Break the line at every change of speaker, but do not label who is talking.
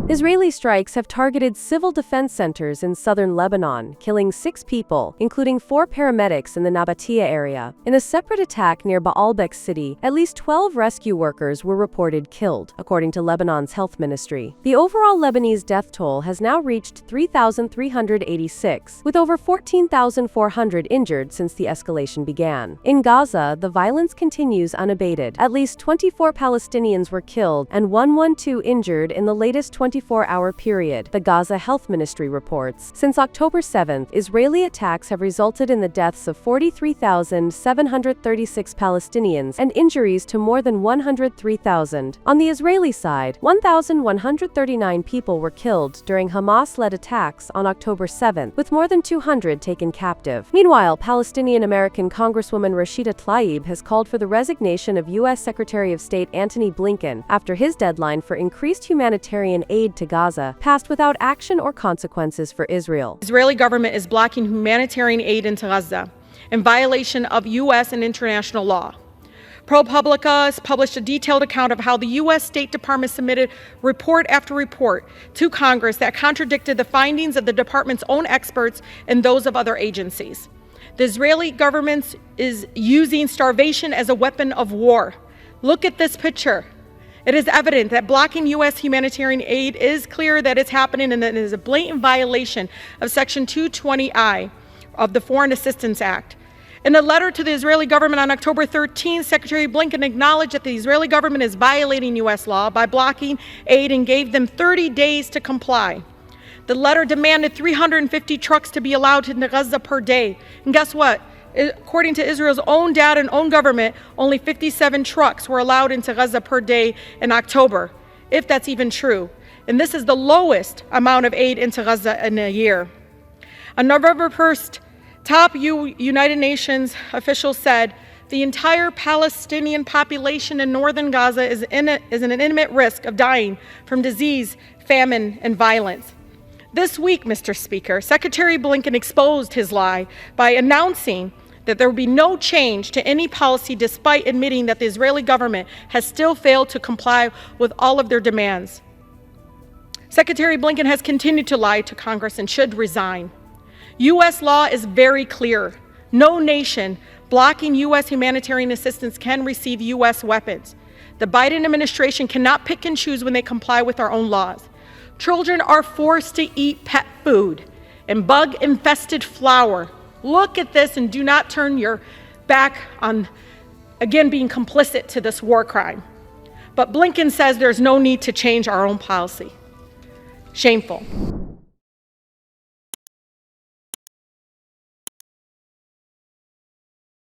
Israeli strikes have targeted civil defense centers in southern Lebanon, killing 6 people, including 4 paramedics in the Nabatea area. In a separate attack near Baalbek city, at least 12 rescue workers were reported killed, according to Lebanon's health ministry. The overall Lebanese death toll has now reached 3,386, with over 14,400 injured since the escalation began. In Gaza, the violence continues unabated. At least 24 Palestinians were killed and 112 injured in the latest 24-hour period, the Gaza Health Ministry reports. Since October 7th, Israeli attacks have resulted in the deaths of 43,736 Palestinians and injuries to more than 103,000. On the Israeli side, 1,139 people were killed during Hamas-led attacks on October 7th, with more than 200 taken captive. Meanwhile, Palestinian-American Congresswoman Rashida Tlaib has called for the resignation of U.S. Secretary of State Antony Blinken after his deadline for increased humanitarian aid to Gaza passed without action or consequences for Israel.
The Israeli government is blocking humanitarian aid into Gaza in violation of U.S. and international law. ProPublica has published a detailed account of how the U.S. State Department submitted report after report to Congress that contradicted the findings of the department's own experts and those of other agencies. The Israeli government is using starvation as a weapon of war. Look at this picture. It is evident that blocking U.S. humanitarian aid is clear that it's happening and that it is a blatant violation of Section 220I of the Foreign Assistance Act. In a letter to the Israeli government on October 13, Secretary Blinken acknowledged that the Israeli government is violating U.S. law by blocking aid and gave them 30 days to comply. The letter demanded 350 trucks to be allowed into Gaza per day. And guess what? According to Israel's own data and own government, only 57 trucks were allowed into Gaza per day in October, if that's even true. And this is the lowest amount of aid into Gaza in a year. On November 1st, top United Nations officials said the entire Palestinian population in northern Gaza is in an imminent risk of dying from disease, famine, and violence. This week, Mr. Speaker, Secretary Blinken exposed his lie by announcing that there will be no change to any policy despite admitting that the Israeli government has still failed to comply with all of their demands. Secretary Blinken has continued to lie to Congress and should resign. U.S. law is very clear. No nation blocking U.S. humanitarian assistance can receive U.S. weapons. The Biden administration cannot pick and choose when they comply with our own laws. Children are forced to eat pet food and bug-infested flour. Look at this and do not turn your back on, again, being complicit to this war crime. But Blinken says there's no need to change our own policy. Shameful.